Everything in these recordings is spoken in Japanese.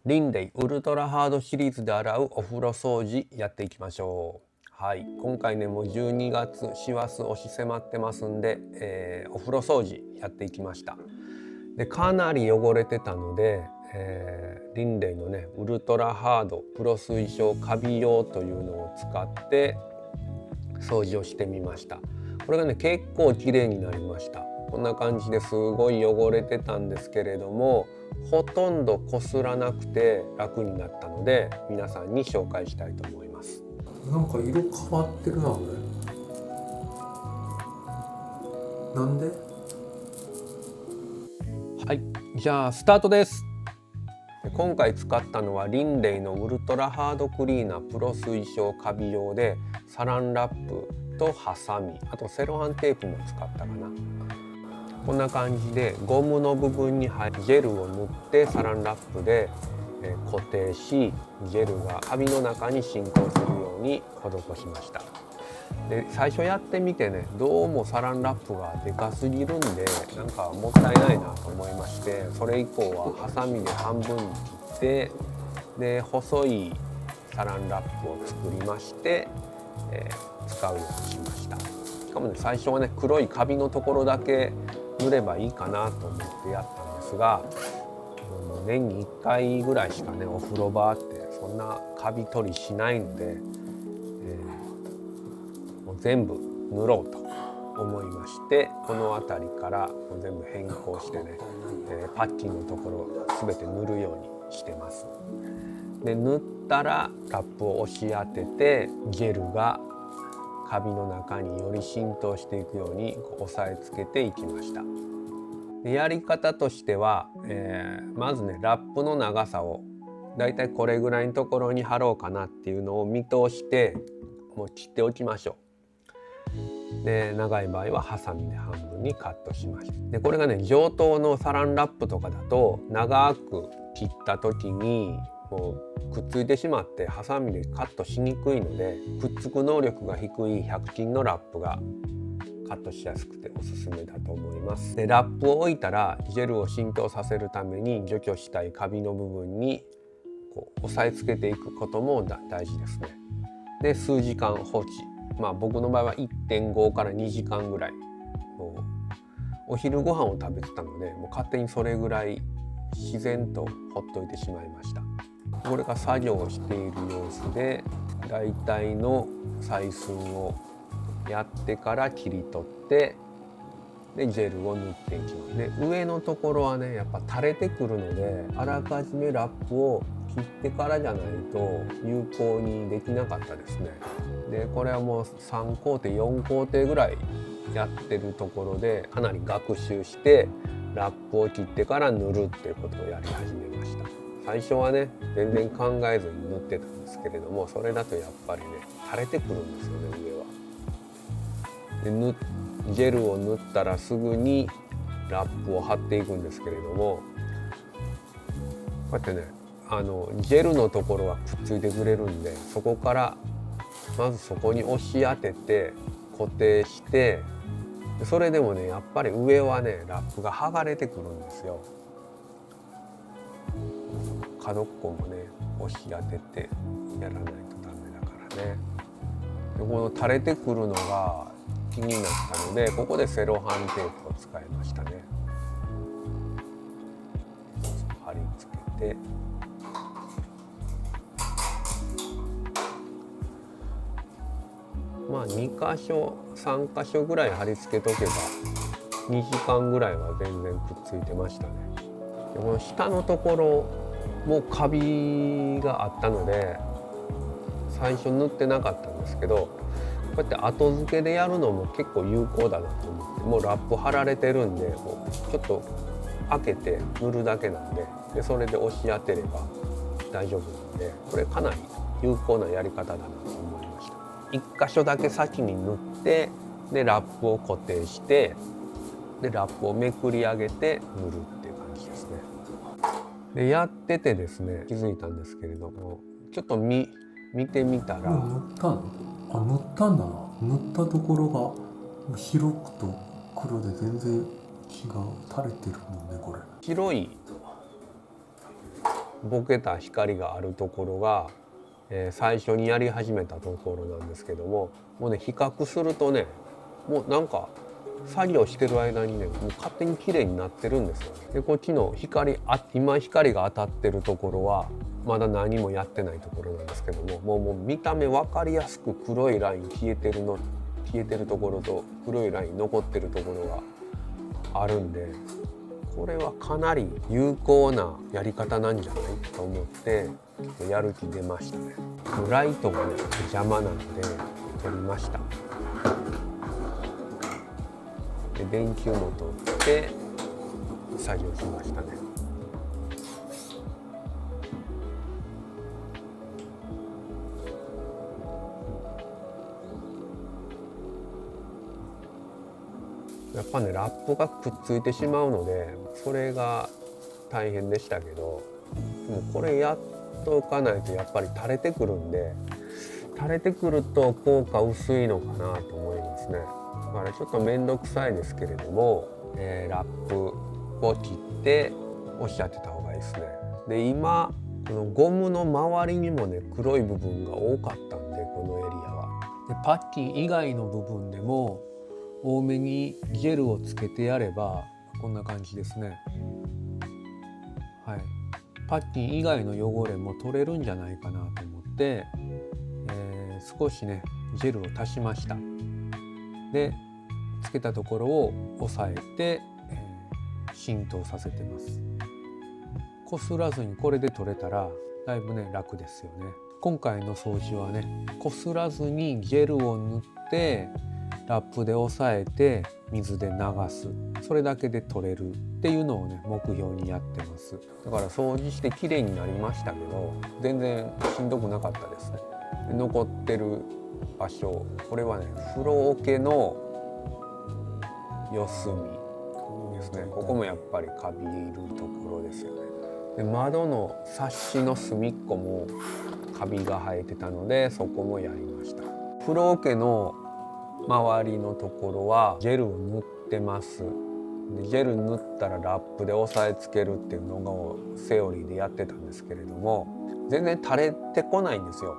リンレイウルトラハードシリーズで洗うお風呂掃除やっていきましょう。はい、今回ねもう12月師走押し迫ってますんで、お風呂掃除やっていきました。でかなり汚れてたので、リンレイのねウルトラハードプロ水晶カビ用というのを使って掃除をしてみました。これがね結構綺麗になりました。こんな感じですごい汚れてたんですけれども、ほとんどこすらなくて楽になったので皆さんに紹介したいと思います。なんか色変わってるなこれ。なんで？はい、じゃあスタートです。今回使ったのはリンレイのウルトラハードクリーナープロ水晶カビ用で、サランラップとハサミ、あとセロハンテープも使ったかな。こんな感じでゴムの部分にジェルを塗ってサランラップで固定し、ジェルがカビの中に浸透するように施しました。で最初やってみてね、どうもサランラップがでかすぎるんでなんかもったいないなと思いまして、それ以降はハサミで半分に切って、で細いサランラップを作りまして、使うようにしました。しかもね最初はね黒いカビのところだけ塗ればいいかなと思ってやったんですが、もう年に1回ぐらいしかねお風呂場ってそんなカビ取りしないので、もう全部塗ろうと思いまして、この辺りからもう全部変更してね、パッキンのところ全て塗るようにしてます。で塗ったらラップを押し当てて、ジェルがカビの中により浸透していくように押さえつけていきました。でやり方としては、まずねラップの長さをだいたいこれぐらいのところに貼ろうかなっていうのを見通してもう切っておきましょう。で長い場合はハサミで半分にカットしました。でこれがね上等のサランラップとかだと長く切った時にもうくっついてしまってハサミでカットしにくいので、くっつく能力が低い100均のラップがカットしやすくておすすめだと思います。でラップを置いたらジェルを浸透させるために除去したいカビの部分にこう押さえつけていくことも大事ですね。で数時間放置、僕の場合は 1.5 から2時間ぐらい、もうお昼ご飯を食べてたのでもう勝手にそれぐらい自然とほっといてしまいました。これが作業をしている様子で、大体の採寸をやってから切り取って、でジェルを塗っていきます。で上のところはねやっぱ垂れてくるので、あらかじめラップを切ってからじゃないと有効にできなかったですね。でこれはもう3工程4工程ぐらいやってるところでかなり学習して、ラップを切ってから塗るっていうことをやり始めました。最初はね全然考えずに塗ってたんですけれども、それだとやっぱりね垂れてくるんですよね、上は。でジェルを塗ったらすぐにラップを貼っていくんですけれども、こうやってねジェルのところはくっついてくれるんで、そこからまずそこに押し当てて固定して、それでもねやっぱり上はねラップが剥がれてくるんですよ。角っこもね押し当ててやらないとダメだからね。でこの垂れてくるのが気になったので、ここでセロハンテープを使いましたね。貼り付けて、2箇所3箇所ぐらい貼り付けとけば2時間ぐらいは全然くっついてましたね。でこの下のところもカビがあったので最初塗ってなかったんですけど、こうやって後付けでやるのも結構有効だなと思って、もうラップ貼られてるんでもうちょっと開けて塗るだけなんで、それで押し当てれば大丈夫なんで、これかなり有効なやり方だなと思いました。1箇所だけ先に塗って、でラップを固定して、でラップをめくり上げて塗るっていう感じですね。でやっててですね気づいたんですけれども、ちょっと見てみたら、塗ったの？塗ったんだな。塗ったところが白くと黒で全然違う。垂れてるもんねこれ。白いボケた光があるところが、最初にやり始めたところなんですけども、もうね比較するとね、もうなんか作業してる間にね、もう勝手に綺麗になってるんですよね。でこっちの今光が当たってるところはまだ何もやってないところなんですけども、もう見た目分かりやすく黒いライン消えてるところと黒いライン残ってるところがあるんで、これはかなり有効なやり方なんじゃないと思ってやる気出ましたね。ライトがね邪魔なので取りました。で電球も取って作業しましたね。やっぱねラップがくっついてしまうのでそれが大変でしたけど、もうこれやっとかないとやっぱり垂れてくるんで、垂れてくると効果薄いのかなと思いますね。だからちょっと面倒くさいですけれども、ラップを切っておっしゃってた方がいいですね。で今このゴムの周りにもね黒い部分が多かったんで、このエリアは。でパッキン以外の部分でも多めにジェルをつけてやればこんな感じですね。はい、パッキン以外の汚れも取れるんじゃないかなと思って、少しねジェルを足しました。でつけたところを押さえて、浸透させてます。こすらずにこれで取れたらだいぶね楽ですよね。今回の掃除はねこすらずにジェルを塗ってラップで押さえて水で流す、それだけで取れるっていうのをね目標にやってます。だから掃除して綺麗になりましたけど全然しんどくなかったですね。で残ってる場所、これはね風呂桶の四隅ですね。ここもやっぱりカビるところですよね。で窓のサッシの隅っこもカビが生えてたのでそこもやりました。風呂桶の周りのところはジェルを塗ってます。でジェル塗ったらラップで押さえつけるっていうのをセオリーでやってたんですけれども、全然垂れてこないんですよ。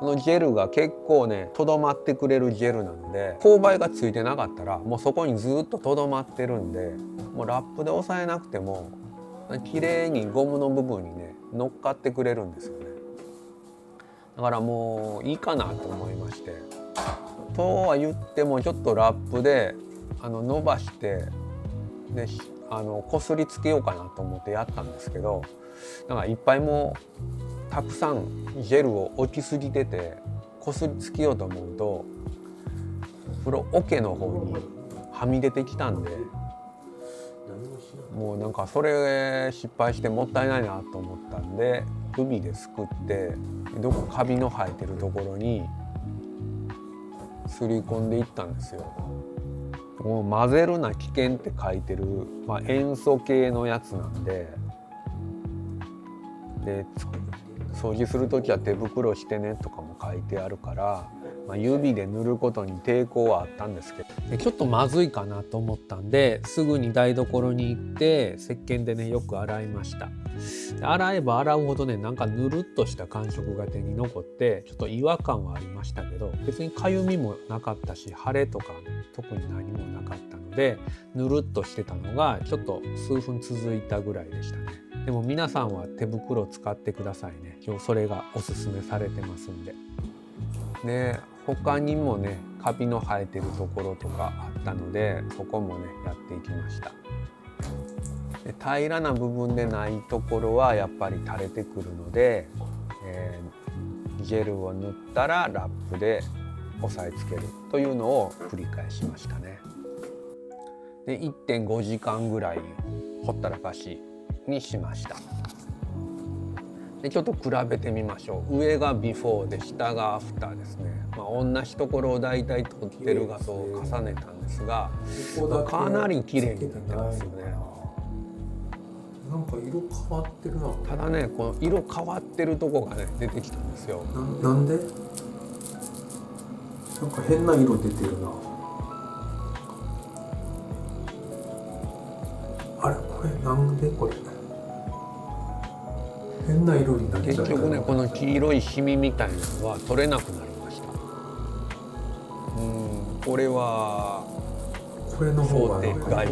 このジェルが結構ねとどまってくれるジェルなので、勾配がついてなかったらもうそこにずっととどまってるんで、もうラップで押さえなくても綺麗にゴムの部分にね乗っかってくれるんですよね。だからもういいかなと思いまして、とは言ってもちょっとラップで伸ばしてでこすりつけようかなと思ってやったんですけど、なんかいっぱいもうたくさんジェルを置きすぎててこすりつけようと思うと風呂桶の方にはみ出てきたんで、もうなんかそれ失敗してもったいないなと思ったんで指ですくってどこカビの生えてるところにすり込んでいったんですよ。もう混ぜるな危険って書いてる、塩素系のやつなんで、掃除する時は手袋してねとかも書いてあるから、指で塗ることに抵抗はあったんですけど、ちょっとまずいかなと思ったんですぐに台所に行って石鹸でねよく洗いました。洗えば洗うほどねなんかぬるっとした感触が手に残ってちょっと違和感はありましたけど、別にかゆみもなかったし腫れとか、ね、特に何もなかったのでぬるっとしてたのがちょっと数分続いたぐらいでしたね。でも皆さんは手袋使ってくださいね。今日それがおすすめされてますんで。で他にもねカビの生えてるところとかあったのでそこもねやっていきました。で平らな部分でないところはやっぱり垂れてくるので、ジェルを塗ったらラップで押さえつけるというのを繰り返しましたね。で 1.5 時間ぐらいほったらかしにしました。でちょっと比べてみましょう。上がビフォーで下がアフターですね。同じところをだいたい撮ってる画像を重ねたんですが、かなり綺麗になってますよね。なんか色変わってるな。ただねこの色変わってるとこがね出てきたんですよ。なんで？なんか変な色出てるな。あれこれなんでこれ？変な色になっちゃった。結局ねこの黄色いシミみたいなのは取れなくなりました。これはこれの方が想定外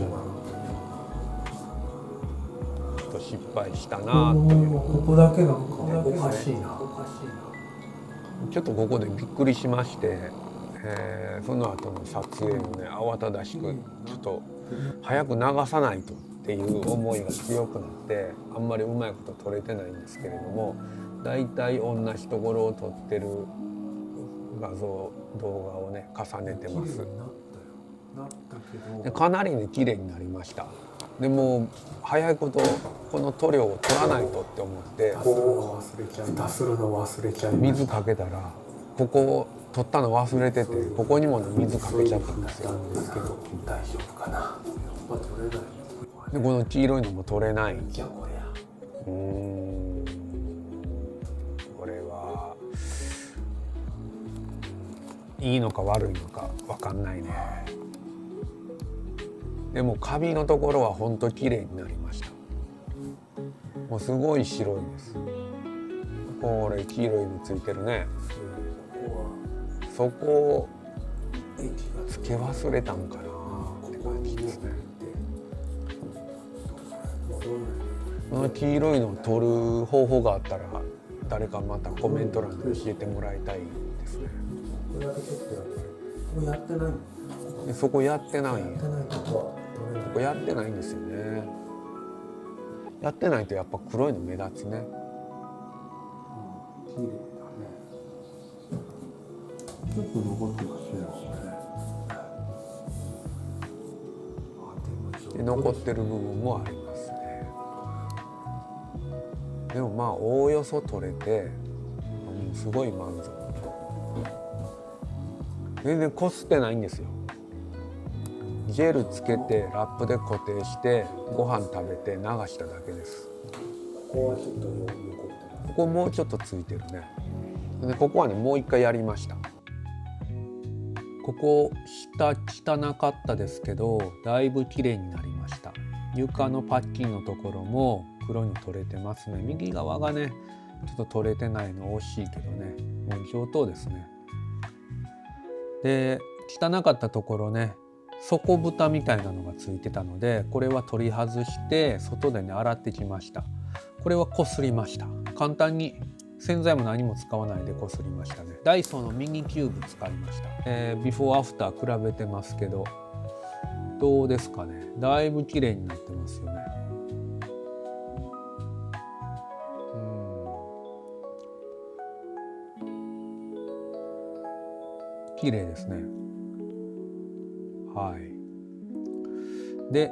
と失敗したなという。ここだけなんかおかしいな。ちょっとここでびっくりしまして、その後の撮影をね慌ただしくちょっと早く流さないとっていう思いが強くなってあんまりうまいこと撮れてないんですけれども、だいたい同じところを撮ってる画像動画をね重ねてます。でかなりね綺麗になりました。でも早いことこの塗料を取らないとって思ってするの忘れちゃい水かけたらここ取ったの忘れててここにも、ね、水かけちゃったんですよ。大丈夫かな。でこの黄色いのも取れない。これはいいのか悪いのか分かんないね。でもカビのところは本当綺麗になりました。もうすごい白いです。これ黄色いのついてるね。そこをつけ忘れたんかなって感じですね。この黄色いのを取る方法があったら誰かまたコメント欄で教えてもらいたいですね。そこやってないんですよね。やってないとやっぱ黒いの目立つね。綺麗だね。ちょっと残ってますね。で残ってる部分もありますね。でもまあおおよそ取れてすごい満足。全然こすってないんですよ。ジェルつけてラップで固定してご飯食べて流しただけです。ここもうちょっとついてるね。でここはねもう一回やりました。ここ下汚かったですけどだいぶ綺麗になりました。床のパッキンのところも黒に取れてますね。右側がねちょっと取れてないの惜しいけどね、もう上等ですね。で汚かったところね底蓋みたいなのがついてたのでこれは取り外して外でね洗ってきました。これはこすりました。簡単に洗剤も何も使わないでこすりましたね。ダイソーのミニキューブ使いました。ビフォーアフター比べてますけどどうですかね。だいぶ綺麗になってますよね。綺麗ですね。はい。で、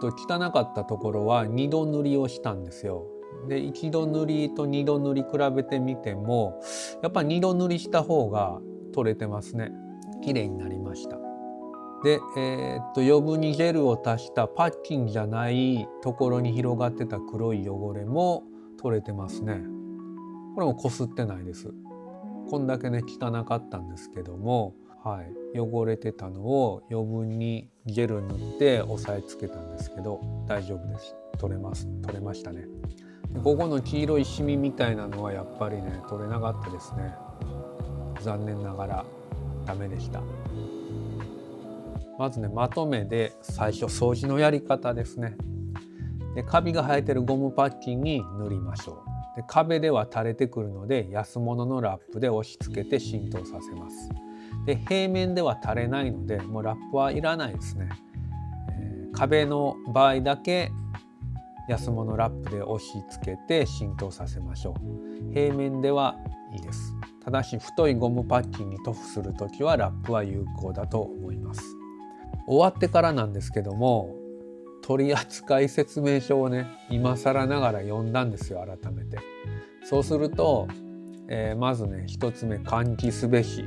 汚かったところは2度塗りをしたんですよ。で1度塗りと2度塗り比べてみてもやっぱ2度塗りした方が取れてますね。綺麗になりました。で、余分にジェルを足したパッキンじゃないところに広がってた黒い汚れも取れてますね。これもこすってないです。こんだけね汚かったんですけども、はい、汚れてたのを余分にジェル塗って押さえつけたんですけど大丈夫です。取れましたね。ここの黄色いシミみたいなのはやっぱりね取れなかったですね。残念ながらダメでした。まずねまとめで最初掃除のやり方ですね。でカビが生えてるゴムパッキンに塗りましょう。で壁では垂れてくるので安物のラップで押し付けて浸透させます。で平面では垂れないのでもうラップはいらないですね。壁の場合だけ安物ラップで押し付けて浸透させましょう。平面ではいいです。ただし太いゴムパッキンに塗布するときはラップは有効だと思います。終わってからなんですけども取扱説明書をね今更ながら読んだんですよ。改めてそうすると、まずね1つ目換気すべし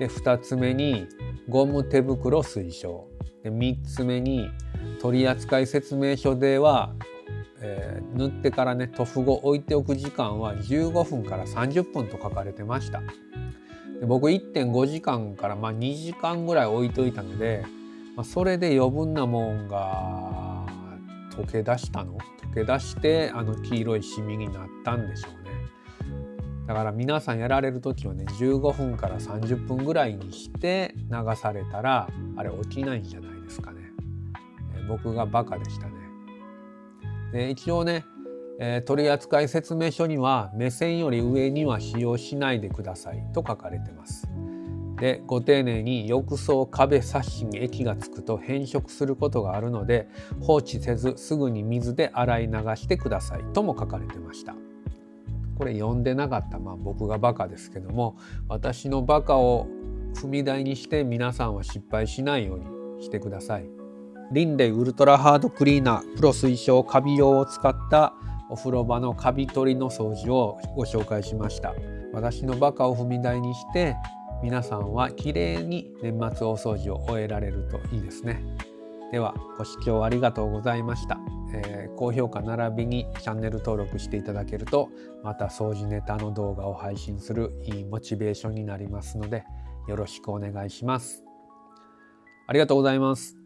で2つ目にゴム手袋推奨で3つ目に取扱説明書では塗ってからね塗布後置いておく時間は15分から30分と書かれてました。で僕 1.5 時間から2時間ぐらい置いといたので、それで余分なもんが溶けけ出して黄色いシミになったんでしょうね。だから皆さんやられる時はね、15分から30分ぐらいにして流されたらあれ落ちないんじゃないですかね。僕がバカでしたね。で一応ね、取扱説明書には目線より上には使用しないでくださいと書かれてます。でご丁寧に浴槽壁サッシに液がつくと変色することがあるので放置せずすぐに水で洗い流してくださいとも書かれてました。これ読んでなかった、僕がバカですけども、私のバカを踏み台にして皆さんは失敗しないようにしてください。リンレイウルトラハードクリーナープロ推奨カビ用を使ったお風呂場のカビ取りの掃除をご紹介しました。私のバカを踏み台にして皆さんはきれいに年末大掃除を終えられるといいですね。ではご視聴ありがとうございました。高評価並びにチャンネル登録していただけるとまた掃除ネタの動画を配信するいいモチベーションになりますのでよろしくお願いします。ありがとうございます。